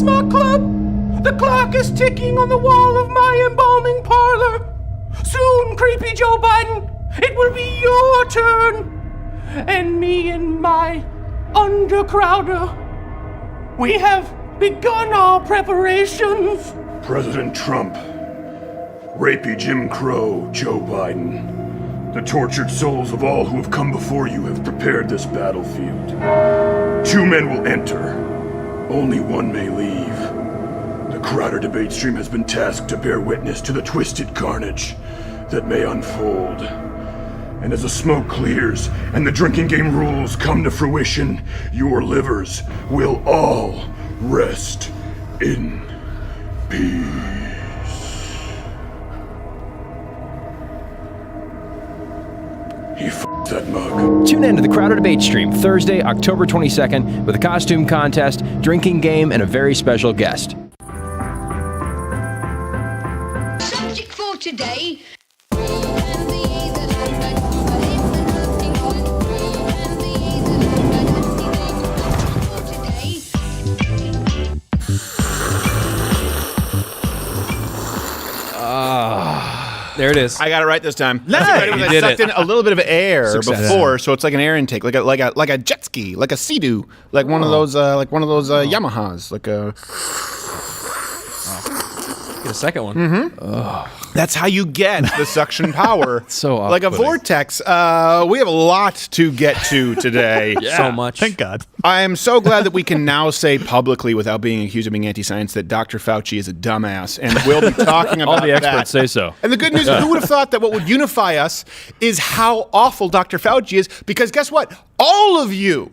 smart club. The clock is ticking on the wall of my embalming parlor. Soon, creepy Joe Biden, it will be your turn. And me and my undercrowder, we have begun our preparations. President Trump, rapey Jim Crow, Joe Biden. The tortured souls of all who have come before you have prepared this battlefield. 2 men will enter. Only one may leave. The Crowder debate stream has been tasked to bear witness to the twisted carnage that may unfold. And as the smoke clears and the drinking game rules come to fruition, your livers will all rest in peace. He f***ed that mug. Tune in to the Crowder Debate Stream Thursday, October 22nd with a costume contest, drinking game, and a very special guest. Subject for today. There it is. I got it right this time. Nice. I sucked in a little bit of air Success. before, so it's like an air intake, like a jet ski, like a Sea-Doo, like one of those Yamahas, like a. Get a second one. Mm-hmm. That's how you get the suction power. So like a vortex. We have a lot to get to today. So much. Thank God. I am so glad that we can now say publicly, without being accused of being anti-science, that Dr. Fauci is a dumbass, and we'll be talking about All the experts that. say so. And the good news is, who would have thought that what would unify us is how awful Dr. Fauci is? Because guess what? All of you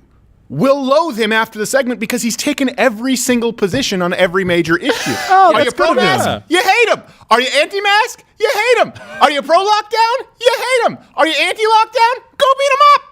will loathe him after the segment because he's taken every single position on every major issue. Are you pro-mask? You hate him. Are you anti-mask? You hate him. Are you pro-lockdown? You hate him. Are you anti-lockdown? Go beat him up.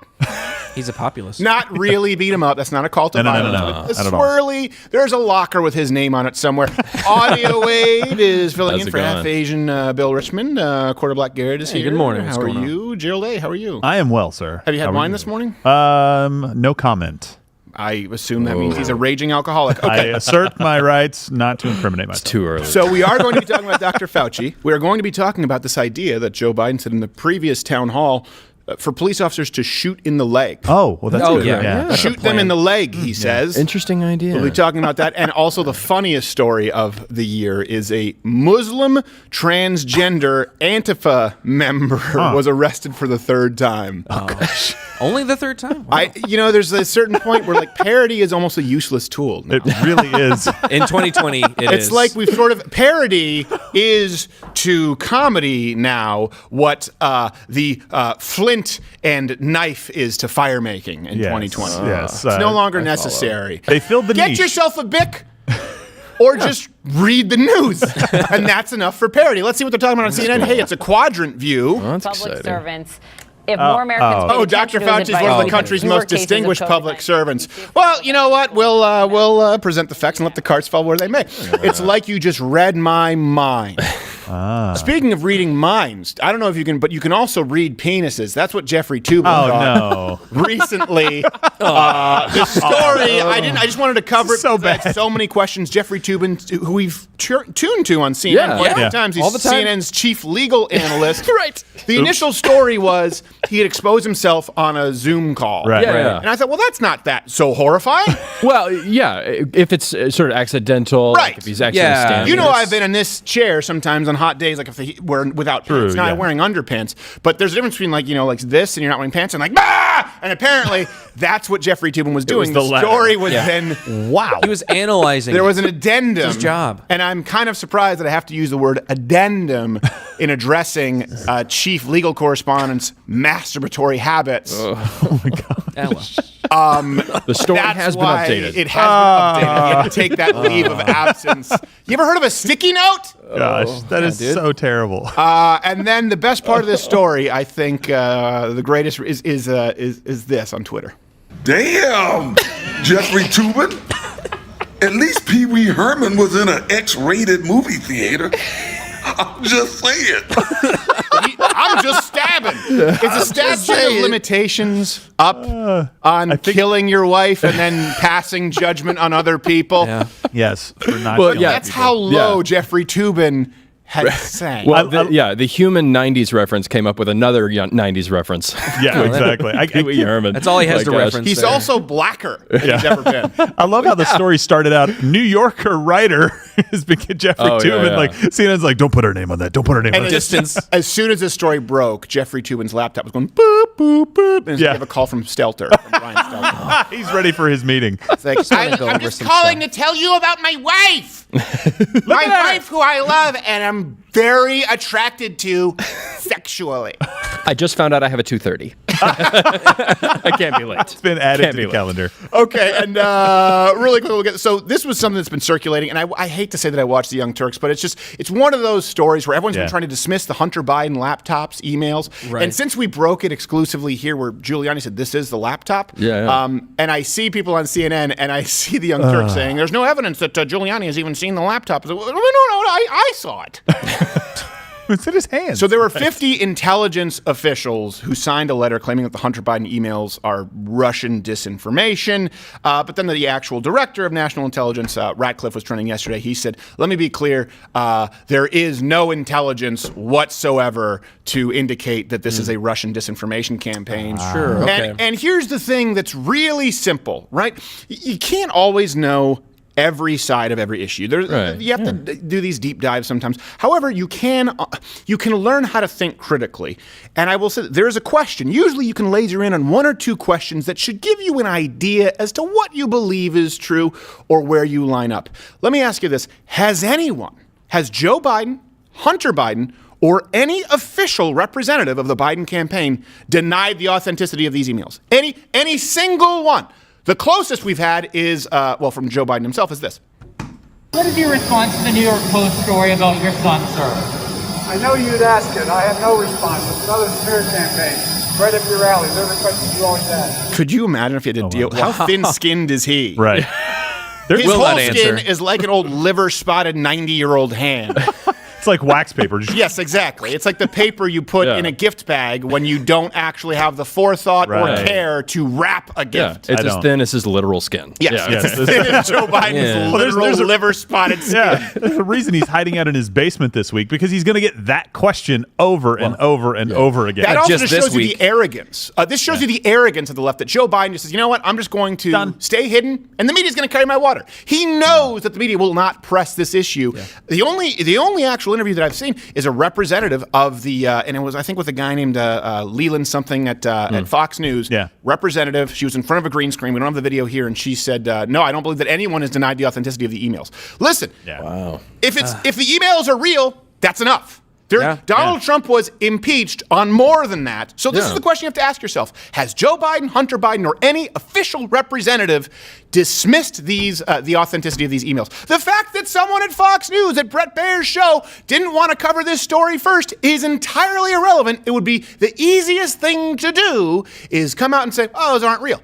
He's a populist. Not really beat him up. That's not a call to violence. No. A Not at all. swirly. There's a locker with his name on it somewhere. Audio Aid is filling in for half Asian Bill Richmond. Quarter Black Garrett is here. Good morning. How What's are going on? you? Gerald A., how are you? I am well, sir. Have you had How are wine you? this morning? No comment. I assume that means he's a raging alcoholic. I Okay. assert my rights not to incriminate myself. Too early. So we are going to be talking about Dr. Fauci. We are going to be talking about this idea that Joe Biden said in the previous town hall for police officers to shoot in the leg. Oh, well, that's Oh, good. yeah. That's a Shoot them plan. in the leg, he says. Interesting idea. We'll be talking about that. And also the funniest story of the year is a Muslim transgender Antifa member was arrested for the 3rd time. Oh, gosh. Only the 3rd time? Wow. There's a certain point where like parody is almost a useless tool now. It really is. In 2020, It's like we've sort of parody is to comedy now what the flint and knife is to fire making in 2020. Yes. It's no longer necessary. They filled the Get niche. yourself a Bic. Or just read the news. And that's enough for parody. Let's see what they're talking about on CNN. Hey, it's a quadrant view. Public servants. If more Americans paid Dr. attention to his Fauci is advice, one of we the could country's fewer most cases of distinguished public COVID-19. servants. Well, you know what? We'll present the facts and let the cards fall where they may. It's like you just read my mind. Speaking of reading minds, I don't know if you can, but you can also read penises. That's what Jeffrey Toobin thought recently. The story, I just wanted to cover it. So because I had bad. so many questions. Jeffrey Toobin, who we've tuned to on CNN quite a few times. He's All the time. CNN's chief legal analyst. Right. The initial story was he had exposed himself on a Zoom call. Right. Yeah. And I thought, well, that's not that so horrifying. Well, yeah, if it's sort of accidental, Right. like if he's actually Yeah. standing. You know, it's- I've been in this chair sometimes on hot days, like if they were without pants. Now I'm wearing underpants, but there's a difference between like this and you're not wearing pants and like, bah! And apparently that's what Jeffrey Toobin was doing. the The latter. story was then, wow. He was analyzing. There was an addendum. It's his job. And I'm kind of surprised that I have to use the word addendum in addressing chief legal correspondent's masturbatory habits. Oh my God. the story That's has been why updated. It has been updated. You have to take that leave of absence. You ever heard of a sticky note? Gosh, that is so terrible. And then the best part of this story, I think, the greatest is this on Twitter. Damn, Jeffrey Toobin. At least Pee Wee Herman was in an X-rated movie theater. I'm just saying. I'm just stabbing. Is the statute of limitations up on killing your wife and then passing judgment on other people? Yeah. Yes. For not Well, killing yeah, That's people. how low Yeah. Jeffrey Toobin had sang. Well, the human 90s reference came up with another 90s reference. Yeah, exactly. Pee Wee Herman. That's all he has to gosh. reference. He's there. also blacker than he's ever been. I love how the story started out. New Yorker writer has been Jeffrey Oh, yeah, Toobin. yeah. Like CNN's like, don't put her name on that. Don't put her name on And that. as soon as the story broke, Jeffrey Toobin's laptop was going boop, boop, boop. And he Yeah. gave a call from Stelter, from Brian Stelter. He's ready for his meeting. It's like, wanna go I'm over just some calling stuff. to tell you about my wife. My wife, who I love and I'm very attracted to sexually. I just found out I have a 2:30. I can't be late. It's been added Can't to be the late. calendar. Okay, and really quick, we'll get. So this was something that's been circulating, and I hate to say that I watched the Young Turks, but it's one of those stories where everyone's been Yeah. trying to dismiss the Hunter Biden laptops, emails, Right. and since we broke it exclusively here, where Giuliani said this is the laptop, Yeah. and I see people on CNN, and I see the Young Turks saying there's no evidence that Giuliani has even seen the laptop. I was like, no, I saw it. It's in his hands. So there were 50 intelligence officials who signed a letter claiming that the Hunter Biden emails are Russian disinformation. But then the actual director of national intelligence, Ratcliffe, was trending yesterday. He said, let me be clear, there is no intelligence whatsoever to indicate that this is a Russian disinformation campaign. Sure, okay. And here's the thing that's really simple, right? You can't always know every side of every issue. Right. You have to do these deep dives sometimes. However, you can learn how to think critically. And I will say there is a question. Usually you can laser in on one or two questions that should give you an idea as to what you believe is true or where you line up. Let me ask you this. Has Joe Biden, Hunter Biden, or any official representative of the Biden campaign denied the authenticity of these emails? Any single one? The closest we've had is, from Joe Biden himself, is this. What is your response to the New York Post story about your son, sir? I know you'd ask it. I have no response. It's another smear campaign. Right up your alley. They're the questions you always ask. Could you imagine if he had to deal? How thin-skinned is he? Right. His Will whole not skin answer. is like an old liver-spotted 90-year-old hand. It's like wax paper. Just Yes, exactly. It's like the paper you put Yeah. in a gift bag when you don't actually have the forethought or Right. care to wrap a Yeah, gift. it's I as don't. thin as his literal skin. Yes, Yeah. it's as thin as Joe Biden's Yeah. Well, literal there's a- liver-spotted skin. Yeah, there's a reason he's hiding out in his basement this week because he's going to get that question over and over and over again. That also just just this shows you week. the arrogance. This shows you the arrogance of the left that Joe Biden just says, you know what, I'm just going to Done. stay hidden, and the media's going to carry my water. He knows that the media will not press this issue. The only actual interview that I've seen is a representative of the, and it was, I think, with a guy named Leland something at Fox News. Yeah. Representative. She was in front of a green screen. We don't have the video here, and she said, no, I don't believe that anyone has denied the authenticity of the emails. Listen, Yeah. Wow. if the emails are real, that's enough. Donald Trump was impeached on more than that. So this is the question you have to ask yourself. Has Joe Biden, Hunter Biden, or any official representative dismissed the authenticity of these emails? The fact that someone at Fox News, at Brett Baer's show, didn't want to cover this story first is entirely irrelevant. It would be the easiest thing to do is come out and say, oh, those aren't real.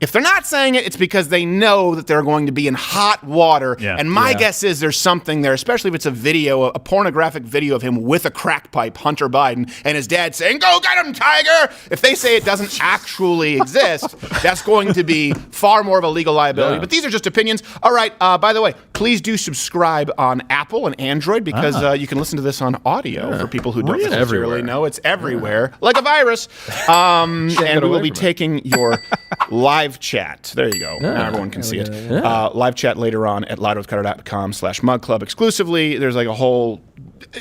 If they're not saying it, it's because they know that they're going to be in hot water. Yeah. And my guess is there's something there, especially if it's a video, a pornographic video of him with a crack pipe, Hunter Biden, and his dad saying, go get him, Tiger! If they say it doesn't actually exist, that's going to be far more of a legal liability. Yeah. But these are just opinions. All right, by the way, please do subscribe on Apple and Android because you can listen to this on audio for people who don't necessarily Everywhere. know. It's everywhere, like a virus. And we will away be from it. taking your live chat. There you go. Now everyone can see it. Live chat later on at loudwithcutter.com/mugclub exclusively. There's like a whole...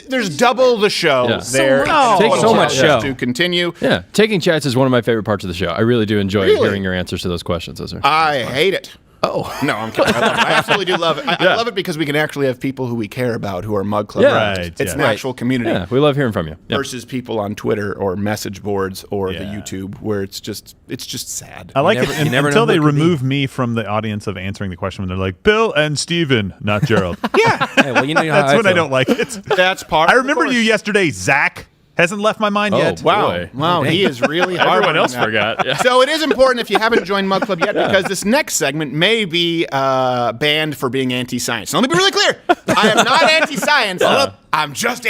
There's double the show there. Takes so much show. To continue. Yeah, taking chats is one of my favorite parts of the show. I really do enjoy Really? hearing your answers to those questions, Ezra. I hate it. Oh. No, I'm kidding. I love it. I absolutely do love it. I love it because we can actually have people who we care about who are Mug Club members. Right, It's yeah. an actual community. Yeah, we love hearing from you. Yep. Versus people on Twitter or message boards or the YouTube where it's just sad. I like never- it you never until know they who it could be. remove me from the audience of answering the question when they're like, Bill and Steven, not Gerald. Yeah. Hey, well, you know how That's when I feel. don't like it. That's part I of the remember you course. yesterday, Zach. Hasn't left my mind yet. Wow. Wow, he is really hard. Everyone else forgot. Yeah. So it is important if you haven't joined Mug Club yet, because this next segment may be banned for being anti-science. So let me be really clear. I am not anti-science. I'm just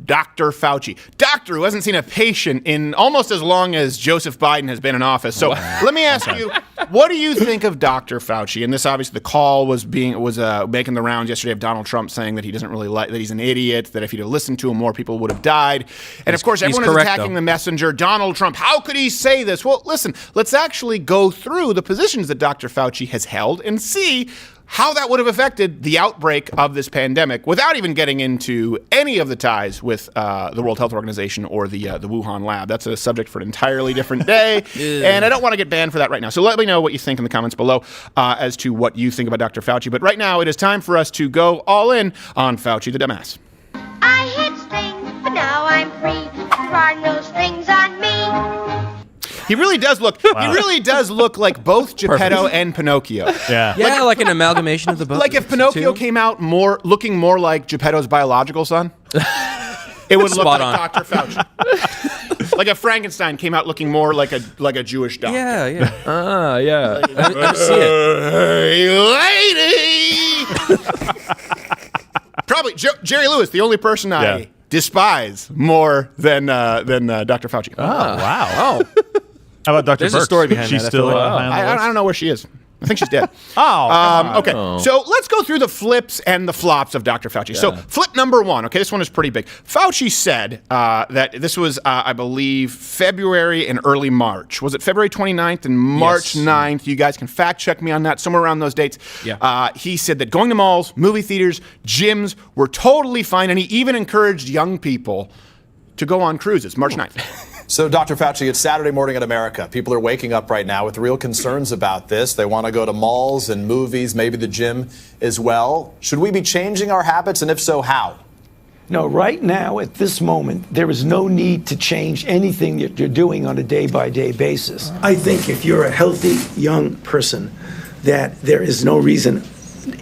Dr. Fauci. Doctor who hasn't seen a patient in almost as long as Joseph Biden has been in office. So let me ask you, what do you think of Dr. Fauci? And this, obviously, the call was making the rounds yesterday of Donald Trump saying that he doesn't really like, that he's an idiot, that if he'd have listened to him, more people would have died. And of course, everyone is attacking the messenger, Donald Trump. How could he say this? Well, listen, let's actually go through the positions that Dr. Fauci has held and see how that would have affected the outbreak of this pandemic without even getting into any of the ties with the World Health Organization or the Wuhan lab. That's a subject for an entirely different day, and I don't want to get banned for that right now. So let me know what you think in the comments below as to what you think about Dr. Fauci. But right now, it is time for us to go all in on Fauci the dumbass. I hit strings, but now I'm free. There are no strings on me. He really does look. Wow. He really does look like both Geppetto and Pinocchio. Yeah, like an amalgamation of the both. Like if Pinocchio came out looking more like Geppetto's biological son, it would look like Dr. Fauci. Like if Frankenstein came out looking more like a Jewish doctor. Yeah. Yeah. I see it. Hey, lady. Probably Jerry Lewis, the only person I despise more than Dr. Fauci. Oh, wow. How about Dr. There's Birx? a story behind She's that. still I don't know where she is. I think she's dead. Okay. So let's go through the flips and the flops of Dr. Fauci. So flip number one. Okay, this one is pretty big. Fauci said that this was, I believe, February and early March. Was it February 29th and March 9th? You guys can fact check me on that, somewhere around those dates. Yeah. He said that going to malls, movie theaters, gyms were totally fine, and he even encouraged young people to go on cruises. March 9th. So, Dr. Fauci, it's Saturday morning in America. People are waking up right now with real concerns about this. They want to go to malls and movies, maybe the gym as well. Should we be changing our habits, and if so, how? No, right now, at this moment, there is no need to change anything that you're doing on a day-by-day basis. I think if you're a healthy young person, that there is no reason,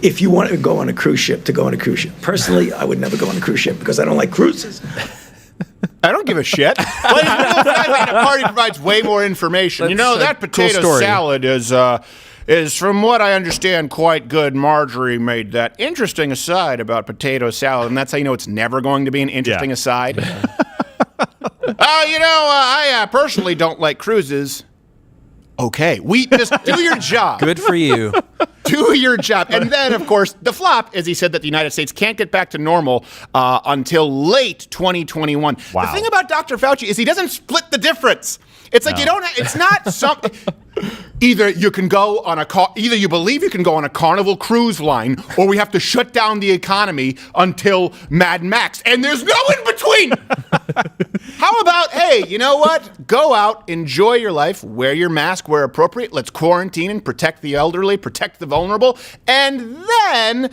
if you want to go on a cruise ship, to go on a cruise ship. Personally, I would never go on a cruise ship because I don't like cruises. I don't give a shit. Ladies and gentlemen, the party provides way more information. That potato salad is, from what I understand, quite good. Marjorie made that interesting aside about potato salad, and that's how you know it's never going to be an interesting aside. I personally don't like cruises. Okay, we just do your job. Good for you. Do your job. And then, of course, the flop is he said that the United States can't get back to normal until late 2021. Wow. The thing about Dr. Fauci is he doesn't split the difference. It's like it's not something. Either you believe you can go on a Carnival cruise line, or we have to shut down the economy until Mad Max, and there's no in between. How about, hey, you know what? Go out, enjoy your life, wear your mask where appropriate. Let's quarantine and protect the elderly, protect the vulnerable, and then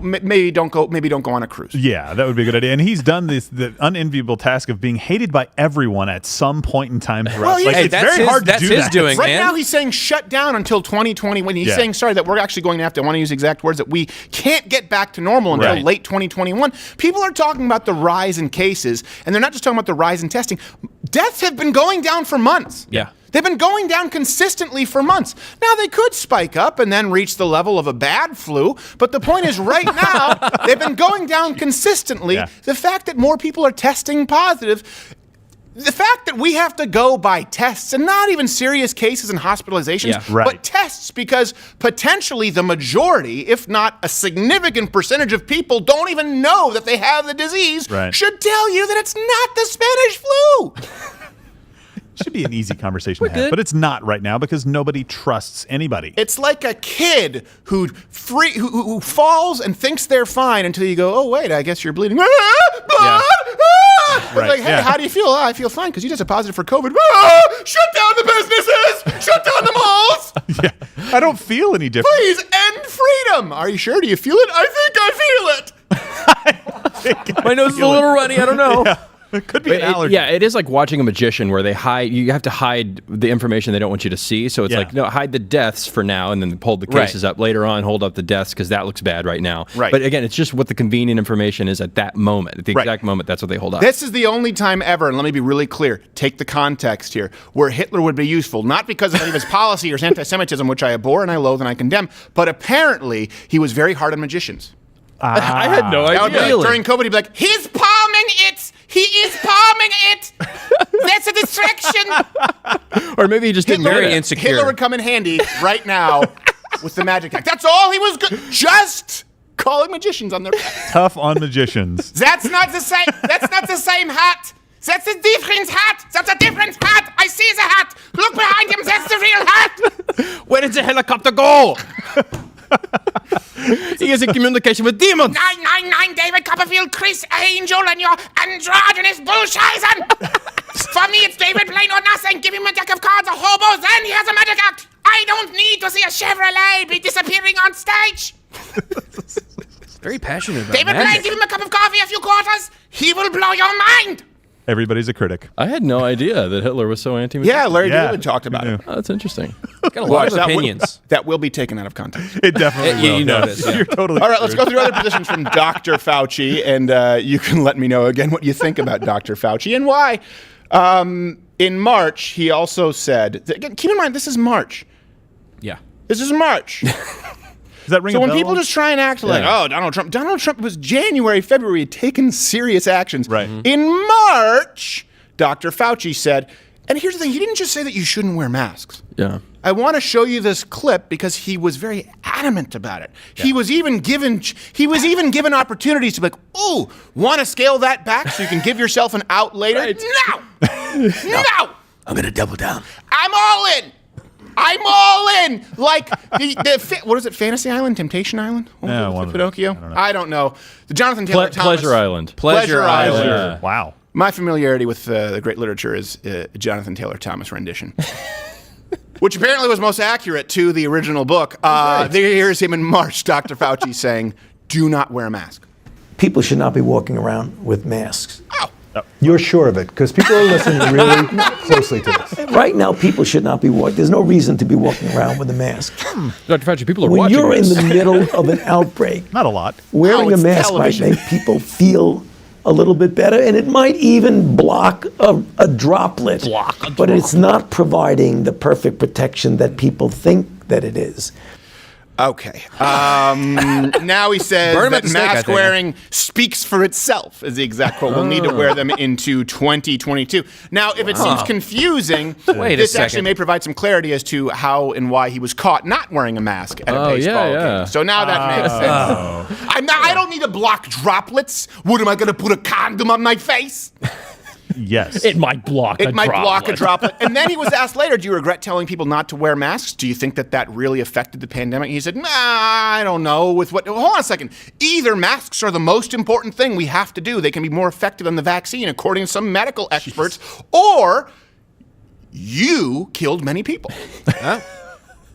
maybe don't go on a cruise. Yeah, that would be a good idea. And he's done the unenviable task of being hated by everyone at some point in time throughout. It's very hard to do that. Doing, right now, he's saying shut down until 2020. When he's saying, sorry, that we're actually going to have to, I want to use exact words, that we can't get back to normal until late 2021. People are talking about the rise in cases, and they're not just talking about the rise in testing. Deaths have been going down for months. Yeah. They've been going down consistently for months. Now, they could spike up and then reach the level of a bad flu, but the point is right now, they've been going down consistently. Yeah. The fact that more people are testing positive, the fact that we have to go by tests, and not even serious cases and hospitalizations, but tests, because potentially the majority, if not a significant percentage of people, don't even know that they have the disease, should tell you that it's not the Spanish flu. Should be an easy conversation to have, but it's not right now because nobody trusts anybody. It's like a kid who falls and thinks they're fine until you go, oh, wait, I guess you're bleeding. Blood! Like, hey, how do you feel? I feel fine because you tested positive for COVID. Shut down the businesses! Shut down the malls! I don't feel any different. Please end freedom! Are you sure? Do you feel it? I think I feel it! My nose is a little runny. I don't know. It could be an allergy. Yeah, it is like watching a magician where they hide. You have to hide the information they don't want you to see. So it's like, no, hide the deaths for now, and then hold the cases up later on. Hold up the deaths because that looks bad right now. Right. But again, it's just what the convenient information is at that moment, at the exact moment. That's what they hold up. This is the only time ever, and let me be really clear. Take the context here, where Hitler would be useful, not because of any of his policy or his anti-Semitism, which I abhor and I loathe and I condemn, but apparently he was very hard on magicians. I had no idea. During COVID, he'd be like, he's palming it! He is palming it! That's a distraction! Or maybe he just didn't very insecure. Hitler would come in handy right now with the magic act. That's all he was good. Just calling magicians on their back. Tough on magicians. That's not the same. That's not the same hat. That's a different hat. That's a different hat. I see the hat. Look behind him. That's the real hat. Where did the helicopter go? He is in communication with demons. 999 David Copperfield, Chris Angel, and your androgynous bullshizen. For me, it's David Plain or nothing. Give him a deck of cards, a hobo, then he has a magic act. I don't need to see a Chevrolet be disappearing on stage. Very passionate about David Plain, give him a cup of coffee, a few quarters. He will blow your mind. Everybody's a critic. I had no idea that Hitler was so anti-magician. Yeah, Larry David talked about it. Oh, that's interesting. Got a lot of opinions. That will be taken out of context. It definitely will. You notice. You're totally All right, let's go through other positions from Dr. Fauci, and you can let me know again what you think about Dr. Fauci and why. In March, he also said, again, keep in mind, this is March. Yeah. This is March. Does that ring so a when bell? people just try and act like, oh, Donald Trump was January, February, had taken serious actions. Right. In March, Dr. Fauci said, and here's the thing, he didn't just say that you shouldn't wear masks. Yeah. I want to show you this clip because he was very adamant about it. Yeah. He was even given opportunities to be like, ooh, want to scale that back so you can give yourself an out later? Right. No! No! I'm going to double down. I'm all in! I'm all in. Like what is it? Fantasy Island, Temptation Island? Pinocchio. I don't know. The Jonathan Taylor Thomas. Pleasure Island. Pleasure Island. Yeah. Wow. My familiarity with the great literature is Jonathan Taylor Thomas rendition, which apparently was most accurate to the original book. Here's him in March, Dr. Fauci saying, "Do not wear a mask." People should not be walking around with masks. Oh. You're sure of it, because people are listening really closely to this. Right now, people should not be walking. There's no reason to be walking around with a mask. Dr. Fauci, people are when watching you're this. in the middle of an outbreak, not a lot. Wearing a mask television. might make people feel a little bit better, and it might even block a droplet. But it's not providing the perfect protection that people think that it is. Okay. Now he says Burn him at that the stake, mask wearing speaks for itself, is the exact quote. We'll need to wear them into 2022. Now, if it seems confusing, this actually may provide some clarity as to how and why he was caught not wearing a mask at a baseball game. So now that makes sense. I don't need to block droplets. What, am I going to put a condom on my face? Yes. It might block a droplet. And then he was asked later, do you regret telling people not to wear masks? Do you think that really affected the pandemic? He said, nah, I don't know. Hold on a second. Either masks are the most important thing we have to do. They can be more effective than the vaccine, according to some medical experts, or you killed many people.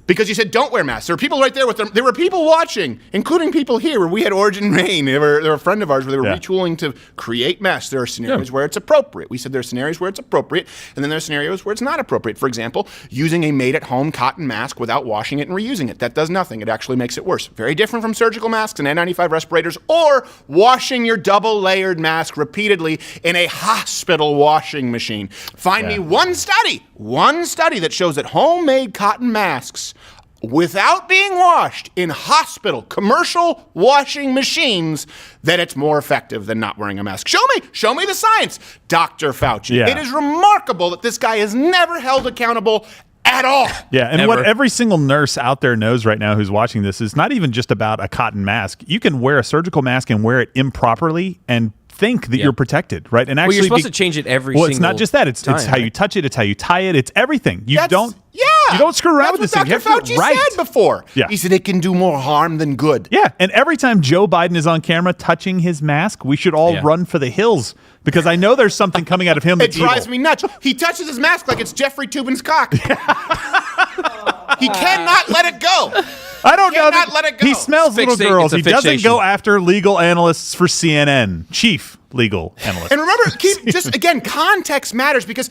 Because you said don't wear masks. There were people right there with them. There were people watching, including people here where we had Origin Maine. They were a friend of ours where they were retooling to create masks. There are scenarios where it's appropriate. We said there are scenarios where it's appropriate, and then there are scenarios where it's not appropriate. For example, using a made-at-home cotton mask without washing it and reusing it. That does nothing. It actually makes it worse. Very different from surgical masks and N95 respirators, or washing your double-layered mask repeatedly in a hospital washing machine. Find me one study that shows that homemade cotton masks without being washed in hospital, commercial washing machines, that it's more effective than not wearing a mask. Show me the science, Dr. Fauci. Yeah. It is remarkable that this guy is never held accountable at all. Yeah, and what every single nurse out there knows right now who's watching this is not even just about a cotton mask. You can wear a surgical mask and wear it improperly and think that you're protected, right? And actually, you're supposed to change it every single single it's not just that. It's how you touch it. It's how you tie it. It's everything. You don't screw around with this thing. You have to Dr. do Fauci it right. said before. Yeah. He said it can do more harm than good. Yeah, and every time Joe Biden is on camera touching his mask, we should all run for the hills because I know there's something coming out of him that's It drives me nuts. He touches his mask like it's Jeffrey Toobin's cock. He cannot let it go. I don't know. Let it go. He smells little girls. He doesn't go after legal analysts for CNN. Chief. legal analysts. And remember, again, context matters because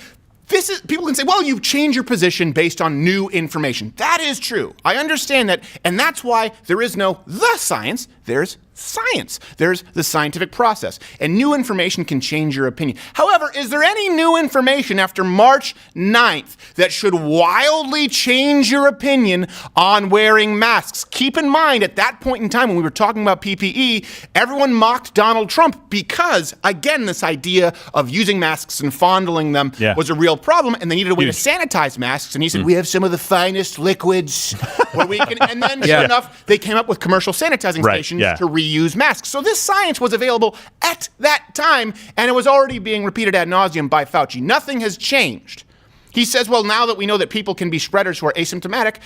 people can say, well, you change your position based on new information. That is true. I understand that. And that's why there is no the science. There's science. There's the scientific process. And new information can change your opinion. However, is there any new information after March 9th that should wildly change your opinion on wearing masks? Keep in mind, at that point in time when we were talking about PPE, everyone mocked Donald Trump because, again, this idea of using masks and fondling them was a real problem, and they needed a way to sanitize masks. And he said, we have some of the finest liquids where we can. And then, sure enough, they came up with commercial sanitizing stations to reuse masks. So this science was available at that time, and it was already being repeated ad nauseum by Fauci. Nothing has changed. He says, well, now that we know that people can be spreaders who are asymptomatic,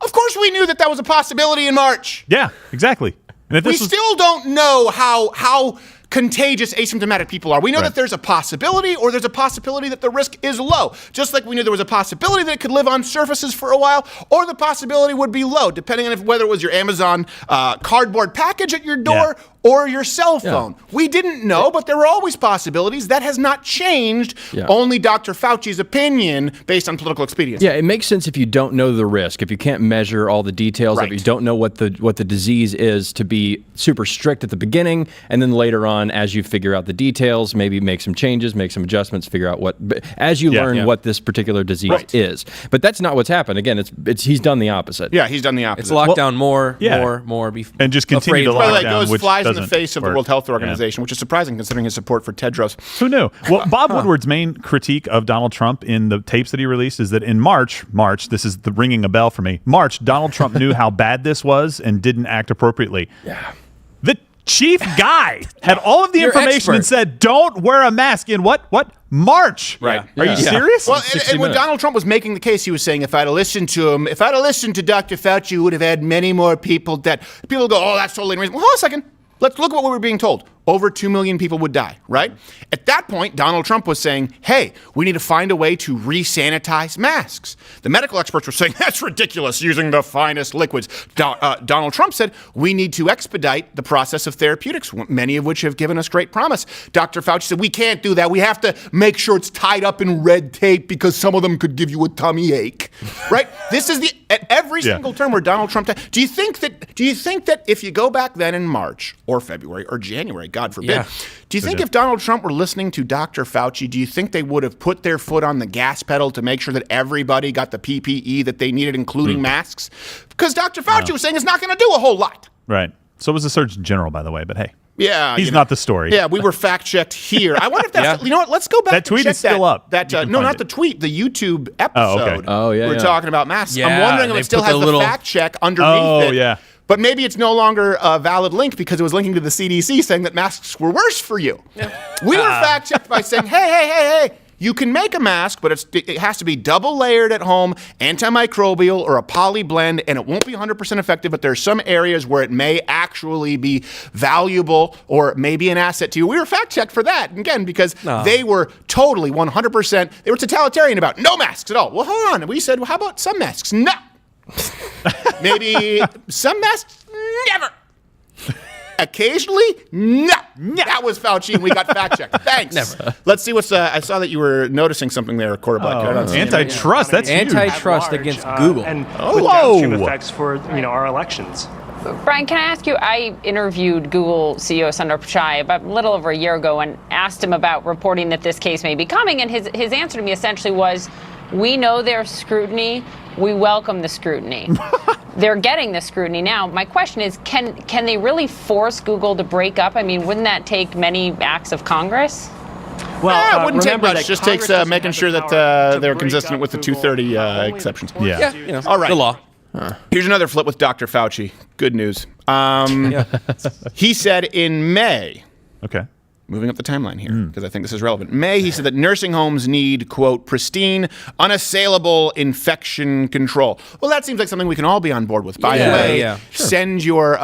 of course we knew that that was a possibility in March. Yeah, exactly. And we still don't know how contagious asymptomatic people are. We know that there's a possibility, or there's a possibility that the risk is low. Just like we knew there was a possibility that it could live on surfaces for a while, or the possibility would be low, depending on whether it was your Amazon cardboard package at your door or your cell phone. We didn't know, but there were always possibilities. That has not changed. Only Dr. Fauci's opinion based on political expediency. Yeah, it makes sense if you don't know the risk, if you can't measure all the details, if you don't know what the disease is, to be super strict at the beginning, and then later on, as you figure out the details, maybe make some changes, make some adjustments, figure out as you learn what this particular disease is. But that's not what's happened. Again, he's done the opposite. Yeah, he's done the opposite. It's locked down more, and just continue to lock down, which flies in the face of the World Health Organization, which is surprising considering his support for Tedros. Who knew? Well, Bob Woodward's main critique of Donald Trump in the tapes that he released is that in March, this is the ringing a bell for me, March, Donald Trump knew how bad this was and didn't act appropriately. Yeah. The chief guy had all of the information and said, don't wear a mask in what? March. Right. Are you serious? Well, and when Donald Trump was making the case, he was saying, if I'd have listened to him, if I'd have listened to Dr. Fauci, we would have had many more people dead. People go, oh, that's totally unreasonable. Well, hold on a second. Let's look at what we were being told. Over 2 million people would die, right? At that point, Donald Trump was saying, hey, we need to find a way to re-sanitize masks. The medical experts were saying, that's ridiculous, using the finest liquids. Donald Trump said, we need to expedite the process of therapeutics, many of which have given us great promise. Dr. Fauci said, we can't do that. We have to make sure it's tied up in red tape because some of them could give you a tummy ache, right? This is at every single term where Donald Trump, do you think that if you go back then in March or February or January, God forbid. Do you think if Donald Trump were listening to Dr. Fauci, do you think they would have put their foot on the gas pedal to make sure that everybody got the PPE that they needed, including masks? Because Dr. Fauci was saying it's not going to do a whole lot. Right. So was the Surgeon General, by the way, but hey. Yeah. He's not the story. Yeah, we were fact-checked here. I wonder if that's, you know what, let's go back that tweet and check is still up. No, not the tweet, the YouTube episode. We're talking about masks. Yeah, I'm wondering if it still has the fact check underneath it. Yeah. But maybe it's no longer a valid link because it was linking to the CDC saying that masks were worse for you. We were fact-checked by saying, hey, you can make a mask, but it has to be double layered at home, antimicrobial, or a poly blend, and it won't be 100% effective, but there are some areas where it may actually be valuable or maybe an asset to you. We were fact-checked for that, again, because they were totally 100%, they were totalitarian about no masks at all. Well, hold on. And we said, well, how about some masks? No. Maybe some masks? Never. Occasionally? No. That was Fauci, and we got fact-checked. Thanks. Never. Let's see what's... I saw that you were noticing something there, Quarterback. Antitrust, that's huge. Antitrust against Google. And with downstream effects for our elections. Brian, can I ask you, I interviewed Google CEO Sundar Pichai about a little over a year ago and asked him about reporting that this case may be coming, and his answer to me essentially was, we know there's scrutiny, we welcome the scrutiny. They're getting the scrutiny now. My question is, can they really force Google to break up? I mean, wouldn't that take many acts of Congress? Well, it wouldn't take much. It just takes making sure that they're consistent with the 230 exceptions. Yeah. All right. The law. Here's another flip with Dr. Fauci. Good news. He said in May. Okay. Moving up the timeline here, because I think this is relevant. May, he said that nursing homes need, quote, pristine, unassailable infection control. Well, that seems like something we can all be on board with. By the way, send your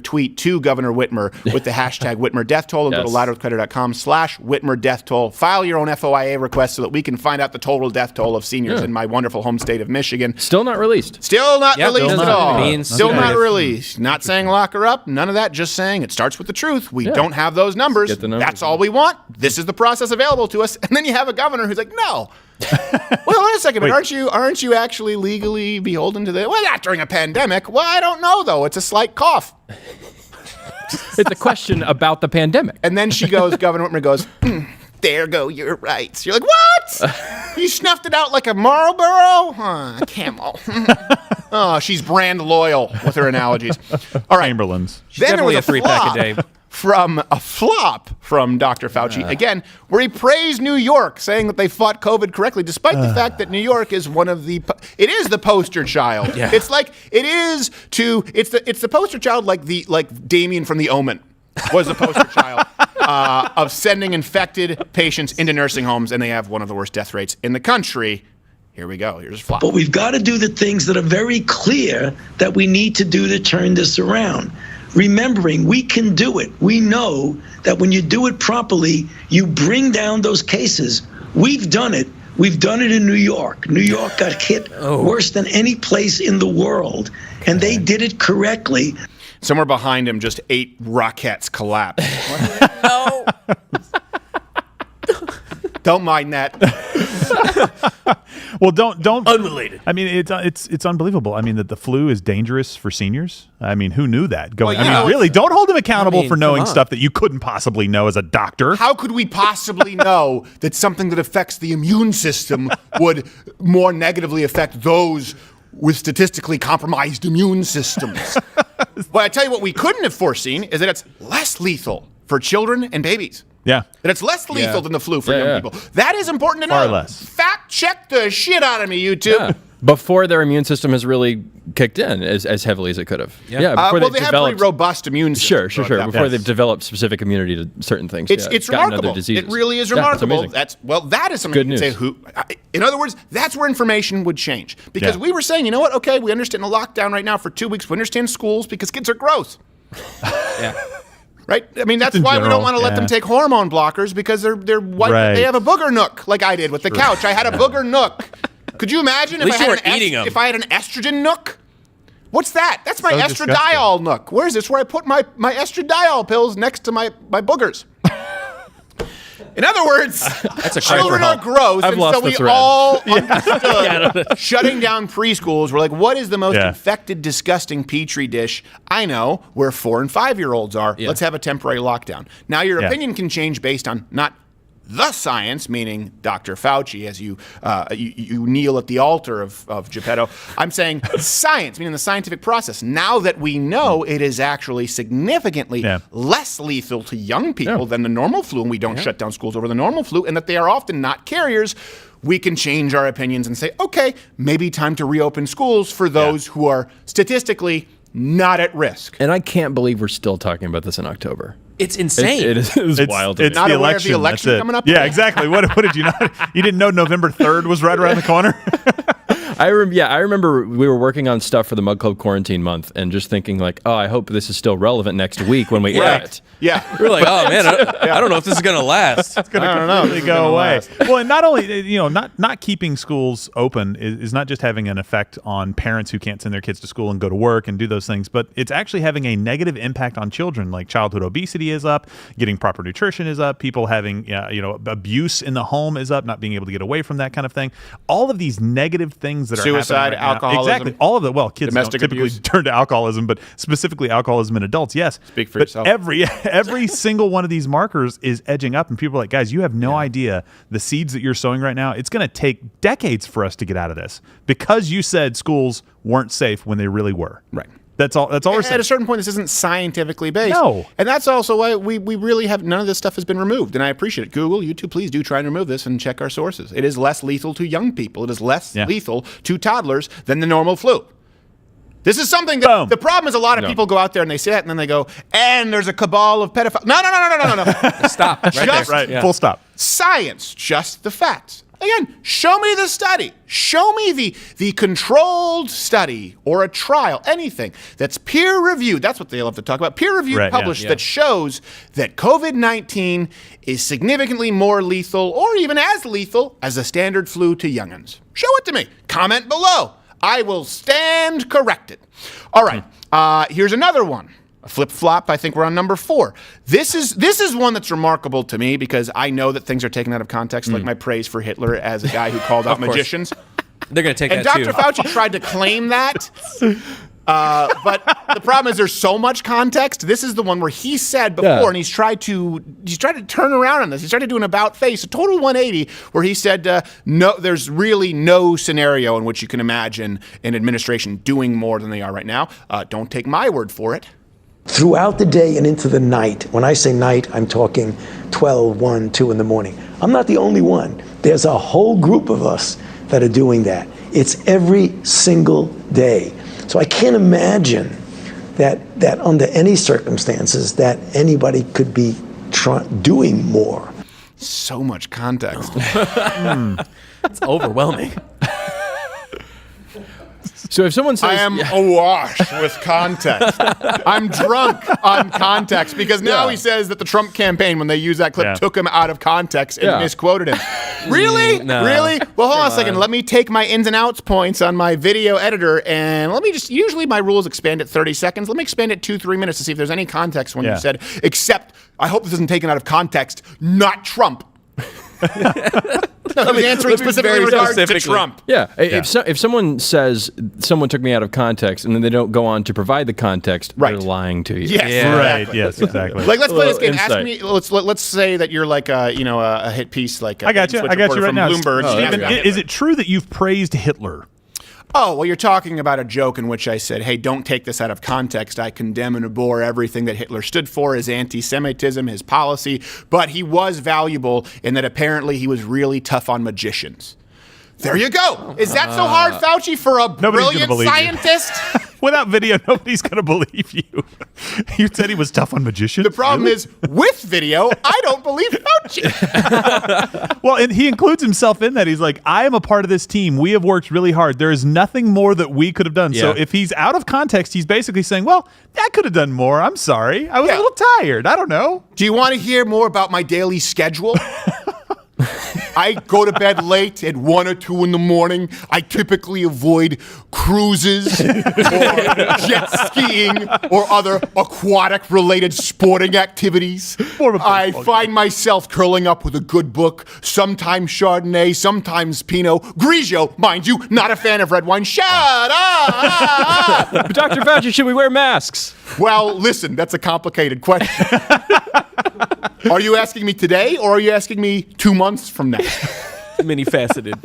tweet to Governor Whitmer with the hashtag Whitmer Death Toll and go to louderwithcreditor.com/Whitmer Death Toll. File your own FOIA request so that we can find out the total death toll of seniors in my wonderful home state of Michigan. Still not released. Still not released at all. Still not released. Not saying lock her up. None of that. Just saying it starts with the truth. We don't have those numbers. get the numbers. That's all we want. This is the process available to us. And then you have a governor who's like, no. Well, wait a second, but aren't you actually legally beholden to the? Well, not during a pandemic. Well, I don't know though. It's a slight cough. It's a question about the pandemic. And then she goes, Governor Whitmer goes, there go your rights. You're like, what? You snuffed it out like a Marlboro? Huh, Camel. Oh, she's brand loyal with her analogies. All right. Chamberlain's. Then there was a 3-pack a day. Flop from Dr. Fauci, again, where he praised New York, saying that they fought COVID correctly, despite the fact that New York is it is the poster child. Yeah. It's like, it's the poster child like Damien from The Omen was the poster child of sending infected patients into nursing homes, and they have one of the worst death rates in the country. Here we go. Here's a flop. But we've got to do the things that are very clear that we need to do to turn this around. Remembering we can do it. We know that when you do it properly, you bring down those cases. We've done it. We've done it in New York. New York got hit worse than any place in the world, and they did it correctly. Somewhere behind him, just 8 rockets collapsed. No. Don't mind that. Well, don't. Unrelated. I mean, it's unbelievable. I mean, that the flu is dangerous for seniors. I mean, who knew that? Really, don't hold them accountable for knowing stuff that you couldn't possibly know as a doctor. How could we possibly know that something that affects the immune system would more negatively affect those with statistically compromised immune systems? Well, I tell you what we couldn't have foreseen is that it's less lethal for children and babies. Yeah. That it's less lethal than the flu for young people. That is important to know. Far less. Fact check the shit out of me, YouTube. Yeah. Before their immune system has really kicked in as heavily as it could have. Yeah. Before they have pretty robust immune systems. Sure. Before they've developed specific immunity to certain things. It's remarkable. It really is remarkable. It's that is something Good you can say. In other words, that's where information would change. Because we were saying, you know what? Okay, we understand the lockdown right now for 2 weeks. We understand schools because kids are gross. Yeah. Right? I mean, that's why we don't want to let them take hormone blockers because they're white. Right. They have a booger nook, like I did with the couch. I had a booger nook. Could you imagine if I had an estrogen nook? What's that? That's my estradiol nook. Where is this? Where I put my estradiol pills next to my boogers. In other words, children are gross, and so we all understood shutting down preschools. We're like, what is the most infected, disgusting petri dish? I know where 4 and 5-year-olds are. Yeah. Let's have a temporary lockdown. Now, your opinion can change based on not the science, meaning Dr. Fauci, as you kneel at the altar of Geppetto. I'm saying science, meaning the scientific process. Now that we know it is actually significantly less lethal to young people than the normal flu, and we don't shut down schools over the normal flu, and that they are often not carriers, we can change our opinions and say, okay, maybe time to reopen schools for those who are statistically not at risk. And I can't believe we're still talking about this in October. It's insane. It is wild. It's not aware of the election coming up? Yeah, exactly. What did you not? You didn't know November 3rd was right around the corner? I remember we were working on stuff for the Mug Club quarantine month and just thinking like, oh, I hope this is still relevant next week when we air it. Yeah. We're like, oh man, I don't know if this is going to last. It's going to completely go away. Well, and not only, not keeping schools open is not just having an effect on parents who can't send their kids to school and go to work and do those things, but it's actually having a negative impact on children. Like childhood obesity is up, getting proper nutrition is up, people having, abuse in the home is up, not being able to get away from that kind of thing. All of these negative things that are suicide, happening right alcoholism, now. Exactly. All of it. Well, kids don't domestic typically abuse. turn to alcoholism, but specifically alcoholism in adults, yes. Speak for yourself. Every single one of these markers is edging up, and people are like, guys, you have no idea the seeds that you're sowing right now. It's going to take decades for us to get out of this because you said schools weren't safe when they really were. Right. That's all we're saying. At a certain point, this isn't scientifically based. No. And that's also why we really have none of this stuff has been removed. And I appreciate it. Google, YouTube, please do try and remove this and check our sources. It is less lethal to young people. It is less lethal to toddlers than the normal flu. This is something that the problem is a lot of people go out there and they say that and then they go, and there's a cabal of pedophiles. No. Stop. Full stop. Science, just the facts. Again, show me the study. Show me the controlled study or a trial, anything that's peer-reviewed. That's what they love to talk about. Peer-reviewed, published, that shows that COVID-19 is significantly more lethal or even as lethal as a standard flu to young'uns. Show it to me. Comment below. I will stand corrected. All right. Here's another one Flip-flop, I think we're on number 4. This is one that's remarkable to me because I know that things are taken out of context, like my praise for Hitler as a guy who called out magicians. They're going to take and that Dr. Fauci tried to claim that. But the problem is there's so much context. This is the one where he said before, and he's tried to turn around on this. He's tried to do an about face, a total 180, where he said, no, there's really no scenario in which you can imagine an administration doing more than they are right now. Don't take my word for it. Throughout the day and into the night, when I say night, I'm talking 12, 1, 2 in the morning. I'm not the only one. There's a whole group of us that are doing that. It's every single day. So I can't imagine that under any circumstances that anybody could be doing more. So much context. It's overwhelming. So if someone says, I am awash with context. I'm drunk on context because now he says that the Trump campaign, when they used that clip, took him out of context and misquoted him. Really? No. Really? Well, hold on a second. Let me take my ins and outs points on my video editor and let me usually my rules expand at 30 seconds. Let me expand it 2-3 minutes to see if there's any context when you said, except, I hope this isn't taken out of context, not Trump. No, he was answering specifically in regards to Trump. Yeah. If someone says someone took me out of context and then they don't go on to provide the context, they're lying to you. Yes, Right. Yes, exactly. Like, let's play this game. Ask me. Let's say that you're like a hit piece like I got you right from now. Bloomberg. Stephen, is it true that you've praised Hitler? Oh, well, you're talking about a joke in which I said, hey, don't take this out of context. I condemn and abhor everything that Hitler stood for, his anti-Semitism, his policy, but he was valuable in that apparently he was really tough on magicians. There you go. Is that so hard, Fauci, for a brilliant scientist? Without video, nobody's going to believe you. You said he was tough on magicians? The problem is, with video, I don't believe Fauci. Well, and he includes himself in that. He's like, I am a part of this team. We have worked really hard. There is nothing more that we could have done. So if he's out of context, he's basically saying, well, I could have done more. I'm sorry. I was a little tired. I don't know. Do you want to hear more about my daily schedule? I go to bed late at 1 or 2 in the morning. I typically avoid cruises or jet skiing or other aquatic-related sporting activities. I find myself curling up with a good book, sometimes Chardonnay, sometimes Pinot Grigio, mind you, not a fan of red wine. Shut up! Dr. Fauci, should we wear masks? Well, listen, that's a complicated question. Are you asking me today or are you asking me 2 months from now? Many-faceted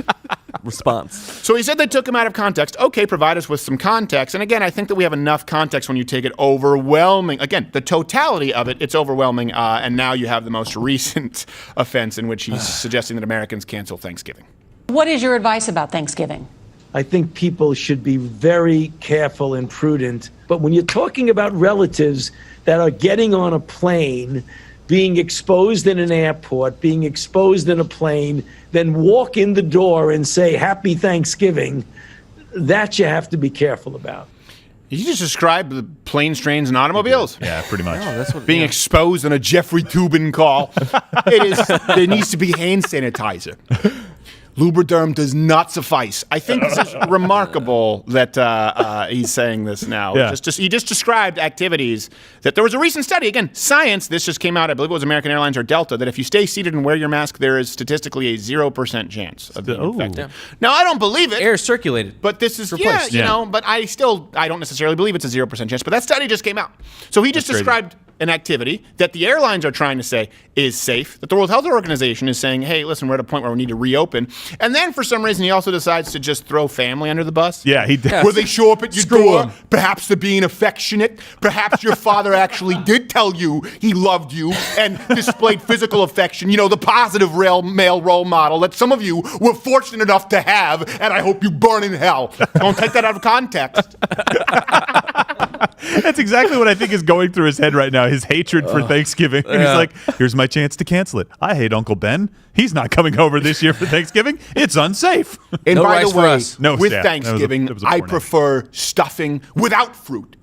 response. So he said they took him out of context. Okay, provide us with some context. And again, I think that we have enough context when you take it overwhelming. Again, the totality of it, it's overwhelming. And now you have the most recent offense in which he's suggesting that Americans cancel Thanksgiving. What is your advice about Thanksgiving? I think people should be very careful and prudent. But when you're talking about relatives that are getting on a plane, being exposed in an airport, being exposed in a plane, then walk in the door and say, Happy Thanksgiving, that you have to be careful about. You just described the planes, trains, and automobiles. Yeah, pretty much. That's what, being exposed on a Jeffrey Toobin call. There needs to be hand sanitizer. Lubriderm does not suffice. I think this is remarkable that he's saying this now. Yeah. He just described activities that there was a recent study. Again, science, this just came out, I believe it was American Airlines or Delta, that if you stay seated and wear your mask, there is statistically a 0% chance of being infected. Yeah. Now, I don't believe it. Air circulated. But this is, Replaced. but I don't necessarily believe it's a 0% chance. But that study just came out. So he just described an activity that the airlines are trying to say is safe, that the World Health Organization is saying, hey, listen, we're at a point where we need to reopen. And then for some reason, he also decides to just throw family under the bus. Yeah, he did. Where they show up at your door. Perhaps they're being affectionate. Perhaps your father actually did tell you he loved you and displayed physical affection. You know, the positive male role model that some of you were fortunate enough to have, and I hope you burn in hell. Don't take that out of context. That's exactly what I think is going through his head right now, his hatred for Thanksgiving. And he's like, here's my chance to cancel it. I hate Uncle Ben. He's not coming over this year for Thanksgiving. It's unsafe. And No by rice the way, for us. with Thanksgiving, I prefer stuffing without fruit.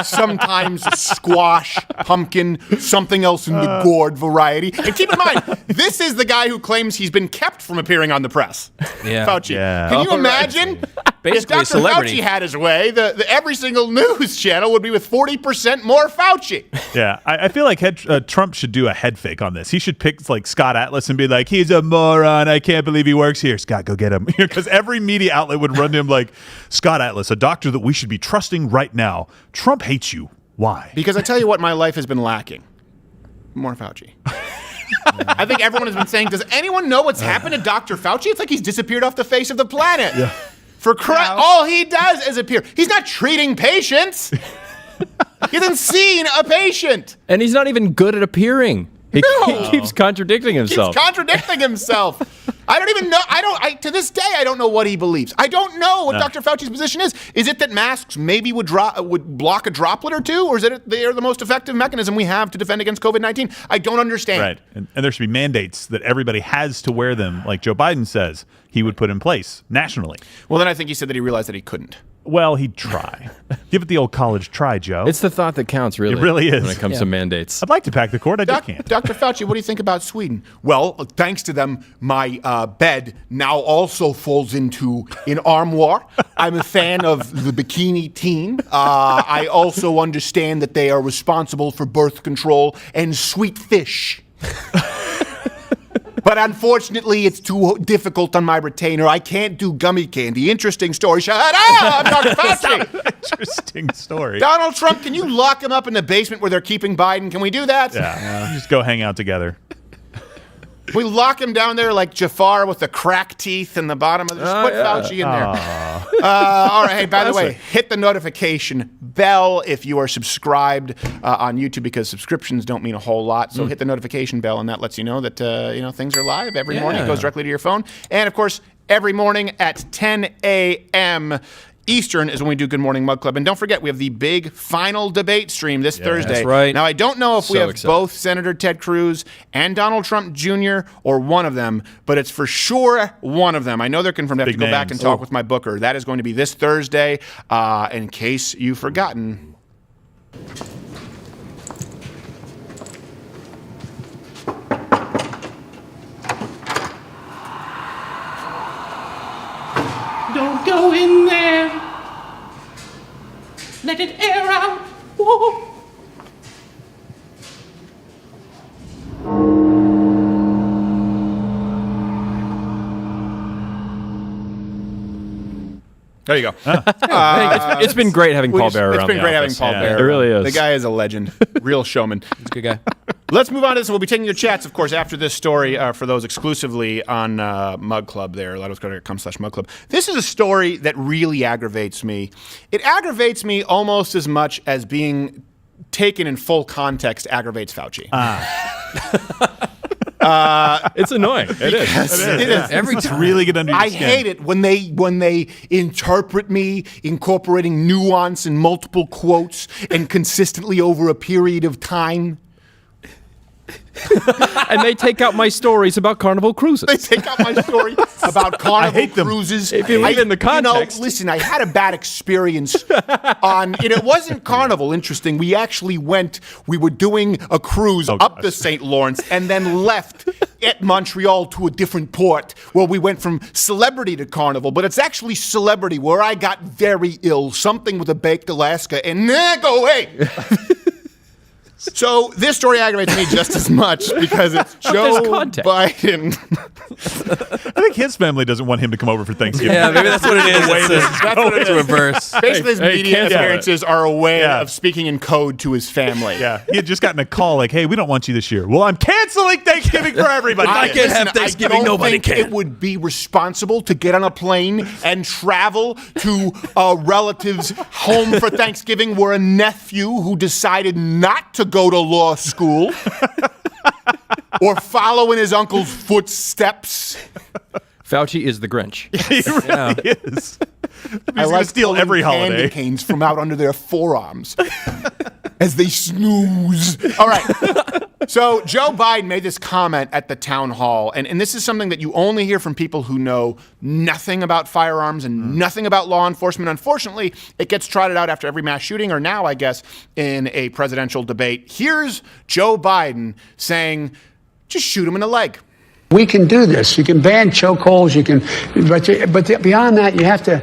Sometimes squash, pumpkin, something else in the gourd variety. And keep in mind, this is the guy who claims he's been kept from appearing on the press. Yeah. Fauci. Yeah. Can you imagine Basically a Dr. celebrity. Fauci had his way, every single news channel would be with 40% more Fauci. Yeah, I feel like Trump should do a head fake on this. He should pick like Scott Atlas and be like, he's a moron. I can't believe he works here. Scott, go get him. Because every media outlet would run to him like, Scott Atlas, a doctor that we should be trusting right now. Trump hates you. Why? Because I tell you what my life has been lacking. More Fauci. I think everyone has been saying, does anyone know what's happened to Dr. Fauci? It's like he's disappeared off the face of the planet. Yeah. For Christ, all he does is appear. He's not treating patients. He hasn't seen a patient. And he's not even good at appearing. He keeps contradicting himself. Keeps contradicting himself. I don't even know. To this day, I don't know what he believes. I don't know what Dr. Fauci's position is. Is it that masks maybe would block a droplet or two? Or is it they are the most effective mechanism we have to defend against COVID-19? I don't understand. Right. And there should be mandates that everybody has to wear them, like Joe Biden says he would put in place nationally. Well, then I think he said that he realized that he couldn't. Well, he'd try. Give it the old college try, Joe. It's the thought that counts, really. It really is. When it comes to mandates. I'd like to pack the cord. I just can't. Dr. Fauci, what do you think about Sweden? Well, thanks to them, my bed now also falls into an armoire. I'm a fan of the bikini teen. I also understand that they are responsible for birth control and sweet fish. But unfortunately, it's too difficult on my retainer. I can't do gummy candy. Interesting story. Shut up, Dr. Fauci. Interesting story. Donald Trump, can you lock him up in the basement where they're keeping Biden? Can we do that? Yeah. Just go hang out together. We lock him down there like Jafar with the crack teeth in the bottom of the. Just put Fauci in there. All right. Hey, by the way, hit the notification bell if you are subscribed on YouTube, because subscriptions don't mean a whole lot. So hit the notification bell, and that lets you know that things are live every morning. It goes directly to your phone, and of course, every morning at 10 a.m. Eastern is when we do Good Morning Mug Club. And don't forget, we have the big final debate stream this Thursday. That's right. Now, I don't know if we have excited. both Senator Ted Cruz and Donald Trump Jr. or one of them, but it's for sure one of them. I know they're confirmed. I have to go back and talk with my booker. That is going to be this Thursday, in case you've forgotten. Don't go in there. Let it air out. Whoa. There you go. It's been great having Paul Bearer around. It's been great having Paul Bearer. It really is. The guy is a legend. Real showman. He's a good guy. Let's move on to this. We'll be taking your chats, of course, after this story for those exclusively on Mug Club there, ladoscard.com/Mug Club. This is a story that really aggravates me. It aggravates me almost as much as being taken in full context aggravates Fauci. It's annoying. It is. It is. Every time. Really get under your I skin. hate it when they interpret me incorporating nuance and multiple quotes and consistently over a period of time. And they take out my stories about Carnival cruises. They take out my story about Carnival cruises. If you leave it in the context. Listen, I had a bad experience and it wasn't Carnival, interesting. We actually we were doing a cruise up the St. Lawrence and then left at Montreal to a different port where we went from Celebrity to Carnival. But it's actually Celebrity where I got very ill, something with a baked Alaska, and go away. So this story aggravates me just as much because it's Joe Biden. I think his family doesn't want him to come over for Thanksgiving. Yeah, maybe that's what it is. That's what it is. Reverse. Basically, his media appearances are a way of speaking in code to his family. Yeah, he had just gotten a call like, "Hey, we don't want you this year." Well, I'm canceling Thanksgiving for everybody. I can't have Thanksgiving. Nobody can. It would be responsible to get on a plane and travel to a relative's home for Thanksgiving, where a nephew who decided not to go to law school or follow in his uncle's footsteps. Fauci is the Grinch. He really is. I like to steal every holiday. Candy canes from out under their forearms as they snooze. All right. So Joe Biden made this comment at the town hall, and this is something that you only hear from people who know nothing about firearms and nothing about law enforcement. Unfortunately, it gets trotted out after every mass shooting, or now, I guess, in a presidential debate. Here's Joe Biden saying, just shoot him in the leg. We can do this. You can ban chokeholds. But beyond that, you have to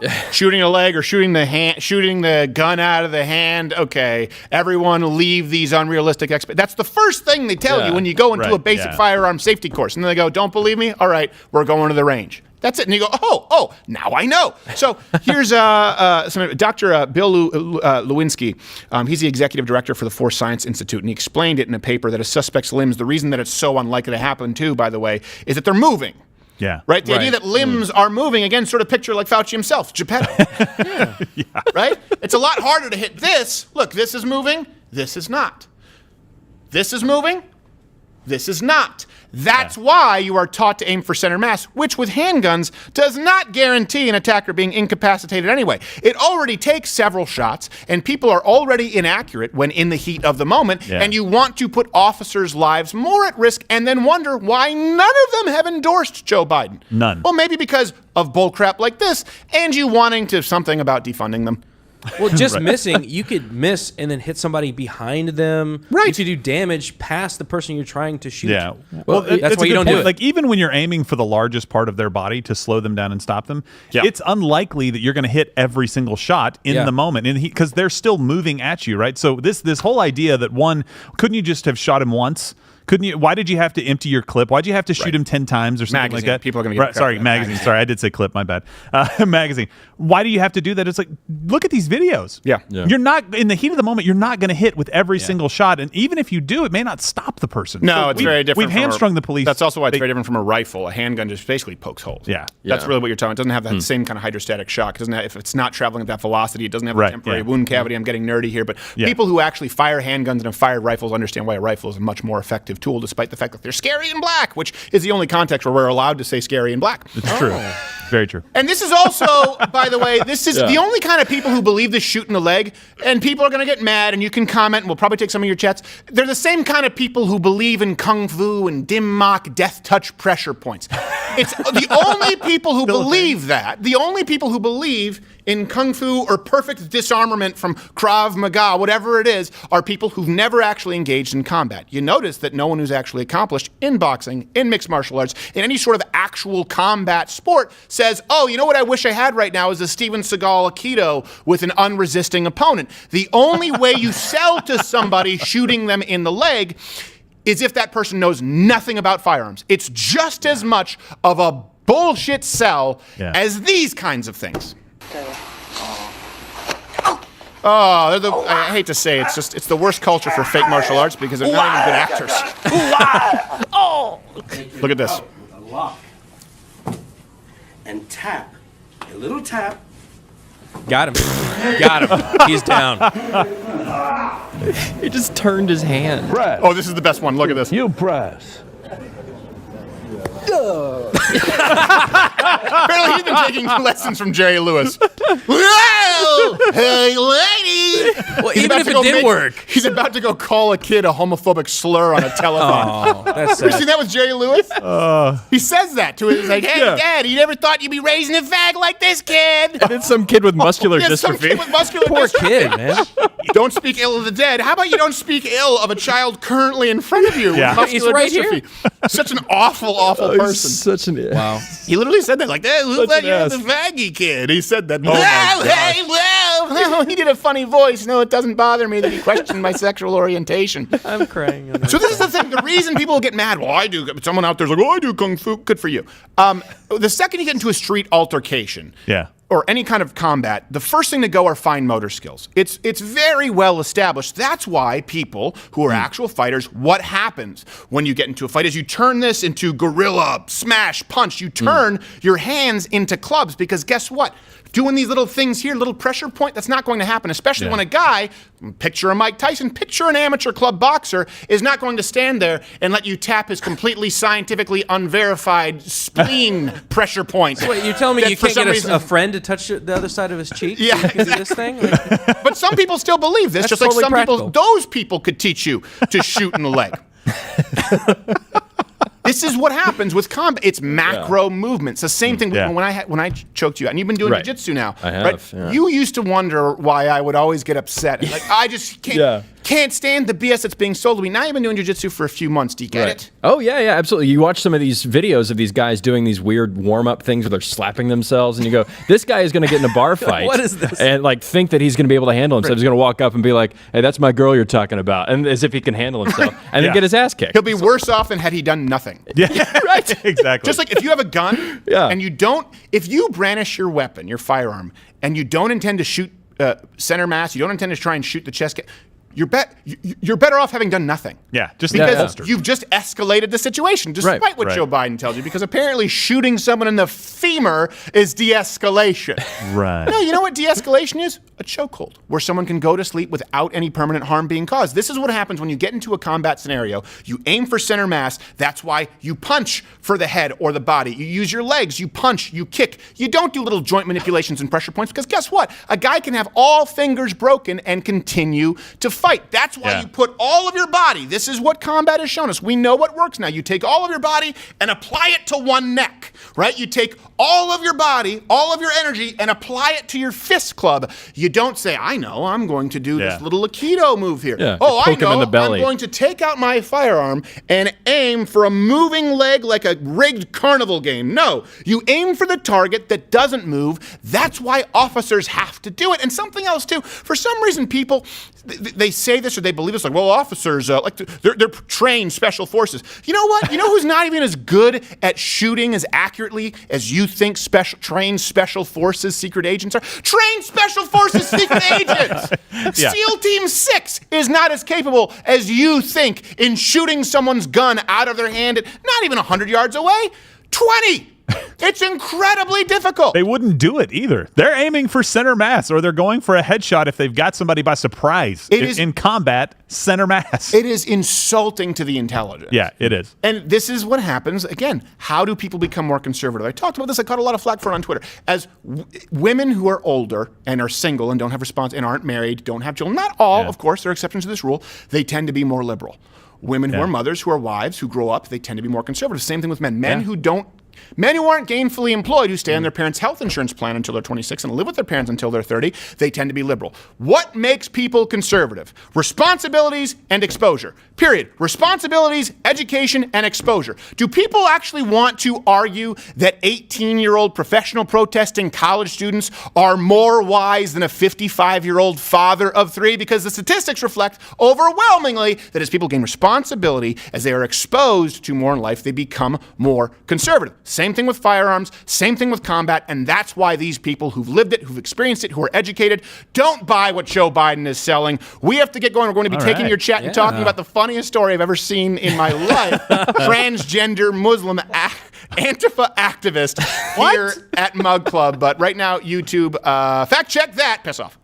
shooting a leg or shooting the gun out of the hand. Okay, everyone leave these unrealistic expectations. That's the first thing they tell you when you go into a basic firearm safety course. And then they go, don't believe me? All right, we're going to the range. That's it. And you go, oh, now I know. So here's Dr. Bill Lewinsky. He's the executive director for the Force Science Institute, and he explained it in a paper that a suspect's limbs, the reason that it's so unlikely to happen too, by the way, is that they're moving. Yeah. Right? The idea that limbs are moving, again, sort of picture like Fauci himself, Geppetto. Right? It's a lot harder to hit this. Look, this is moving. This is not. This is moving. This is not. That's why you are taught to aim for center mass, which with handguns does not guarantee an attacker being incapacitated anyway. It already takes several shots, and people are already inaccurate when in the heat of the moment, and you want to put officers' lives more at risk and then wonder why none of them have endorsed Joe Biden. None. Well, maybe because of bullcrap like this, and you wanting to something about defunding them. Well, just missing, you could miss and then hit somebody behind them. Right. You could do damage past the person you're trying to shoot. Yeah. Well, that's why you don't do it. Like, even when you're aiming for the largest part of their body to slow them down and stop them, it's unlikely that you're going to hit every single shot in the moment, because they're still moving at you, right? So this whole idea that couldn't you just have shot him once? Couldn't you? Why did you have to empty your clip? Why'd you have to shoot him 10 times or something like that? People are going to get sorry, magazine. Sorry, I did say clip. My bad. Magazine. Why do you have to do that? It's like, look at these videos. Yeah. You're not, in the heat of the moment, you're not going to hit with every single shot. And even if you do, it may not stop the person. No, it's very different. We've hamstrung the police. That's also why it's very different from a rifle. A handgun just basically pokes holes. Yeah. That's really what you're talking about. It doesn't have that same kind of hydrostatic shock. It doesn't have, if it's not traveling at that velocity, it doesn't have a temporary wound cavity. I'm getting nerdy here. But people who actually fire handguns and have fired rifles understand why a rifle is a much more effective tool, despite the fact that they're scary and black, which is the only context where we're allowed to say scary and black. It's true. Very true. And this is also, by the way, this is the only kind of people who believe this shoot in the leg, and people are going to get mad, and you can comment, and we'll probably take some of your chats. They're the same kind of people who believe in kung fu and dim mak death touch pressure points. It's the only people who believe that, the only people who believe in kung fu or perfect disarmament from Krav Maga, whatever it is, are people who've never actually engaged in combat. You notice that no one who's actually accomplished in boxing, in mixed martial arts, in any sort of actual combat sport says, oh, you know what I wish I had right now is a Steven Seagal Aikido with an unresisting opponent. The only way you sell to somebody shooting them in the leg is if that person knows nothing about firearms. It's just as much of a bullshit sell as these kinds of things. Oh, I hate to say it's the worst culture for fake martial arts because they're not even good actors. Look at this. Lock and tap, a little tap. Got him. Got him. He's down. He just turned his hand. Press. Oh, this is the best one. Look at this. You press. Apparently he's been taking lessons from Jerry Lewis. Whoa! Hey, lady! Well, even if it did work. He's about to go call a kid a homophobic slur on a telephone. Oh, that's sad. Have you seen that with Jerry Lewis? He says that to him. He's like, hey, Dad, you never thought you'd be raising a fag like this kid? And it's some kid with muscular dystrophy. Some kid with muscular Poor dystrophy. kid, man. Don't speak ill of the dead. How about you don't speak ill of a child currently in front of you with muscular He's right dystrophy? here. Such an awful person. Such an Wow. He literally said that, like, hey, look like you're the faggy kid. He said that. He did a funny voice. No, it doesn't bother me that he questioned my sexual orientation. I'm crying. So this is the thing. The reason people get mad, well, I do. Someone out there's like, oh, I do kung fu. Good for you. The second you get into a street altercation, or any kind of combat, the first thing to go are fine motor skills. It's very well established. That's why people who are actual fighters, what happens when you get into a fight is you turn this into gorilla, smash, punch. You turn your hands into clubs because guess what? Doing these little things here, little pressure point, that's not going to happen, especially when a guy, picture a Mike Tyson, picture an amateur club boxer, is not going to stand there and let you tap his completely scientifically unverified spleen pressure point. So wait, you're telling me you can't get a friend to touch the other side of his cheek? Yeah, so you can do this thing? But some people still believe this, That's just like totally some practical. people, those people could teach you to shoot in the leg. This is what happens with combat. It's macro movements. The same thing when I choked you out. And you've been doing jiu-jitsu now. I have. Right? You used to wonder why I would always get upset. Like, I just can't can't stand the BS that's being sold to me. Now you've been doing jiu-jitsu for a few months. Do you get it? Oh, yeah, absolutely. You watch some of these videos of these guys doing these weird warm-up things where they're slapping themselves, and you go, this guy is going to get in a bar fight. What is this? And like think that he's going to be able to handle himself. He's going to walk up and be like, hey, that's my girl you're talking about. And as if he can handle himself. And then get his ass kicked. He'll be worse off than had he done nothing. Yeah, right. Exactly. Just like if you have a gun and if you brandish your weapon, your firearm, and you don't intend to shoot center mass, you don't intend to try and shoot the chest, you're better off having done nothing. Yeah, just because you've just escalated the situation, despite what Joe Biden tells you. Because apparently shooting someone in the femur is de-escalation. Right. No, you know what de-escalation is? A chokehold, where someone can go to sleep without any permanent harm being caused. This is what happens when you get into a combat scenario. You aim for center mass. That's why you punch for the head or the body. You use your legs. You punch. You kick. You don't do little joint manipulations and pressure points because guess what? A guy can have all fingers broken and continue to fight. That's why you put all of your body. This is what combat has shown us. We know what works now. You take all of your body and apply it to one neck, right? You take all of your body, all of your energy, and apply it to your fist club. You don't say, I know, I'm going to do this little Aikido move here. Yeah, oh, I poke him in know, the belly. I'm going to take out my firearm and aim for a moving leg like a rigged carnival game. No, you aim for the target that doesn't move. That's why officers have to do it. And something else, too. For some reason, people, they say this or they believe this, like, well, officers, they're trained special forces. You know what? You know who's not even as good at shooting as accurately as you think trained special forces secret agents are? Trained special forces secret agents! SEAL Team 6 is not as capable as you think in shooting someone's gun out of their hand at not even 100 yards away. 20! It's incredibly difficult. They wouldn't do it either. They're aiming for center mass, or they're going for a headshot if they've got somebody by surprise. In combat, center mass. It is insulting to the intelligence. Yeah, it is. And this is what happens. Again, how do people become more conservative? I talked about this. I caught a lot of flack for it on Twitter. As women who are older and are single and don't have response and aren't married, don't have children, not all, of course, there are exceptions to this rule, they tend to be more liberal. Women who are mothers, who are wives, who grow up, they tend to be more conservative. Same thing with men. Men who aren't gainfully employed, who stay on their parents' health insurance plan until they're 26 and live with their parents until they're 30, they tend to be liberal. What makes people conservative? Responsibilities and exposure. Period. Responsibilities, education, and exposure. Do people actually want to argue that 18-year-old professional protesting college students are more wise than a 55-year-old father of 3? Because the statistics reflect overwhelmingly that as people gain responsibility, as they are exposed to more in life, they become more conservative. Same thing with firearms, same thing with combat, and that's why these people who've lived it, who've experienced it, who are educated, don't buy what Joe Biden is selling. We have to get going. We're going to be taking your chat and talking about the funniest story I've ever seen in my life. Transgender Muslim Antifa activist here at Mug Club. But right now, YouTube, fact check that. Piss off.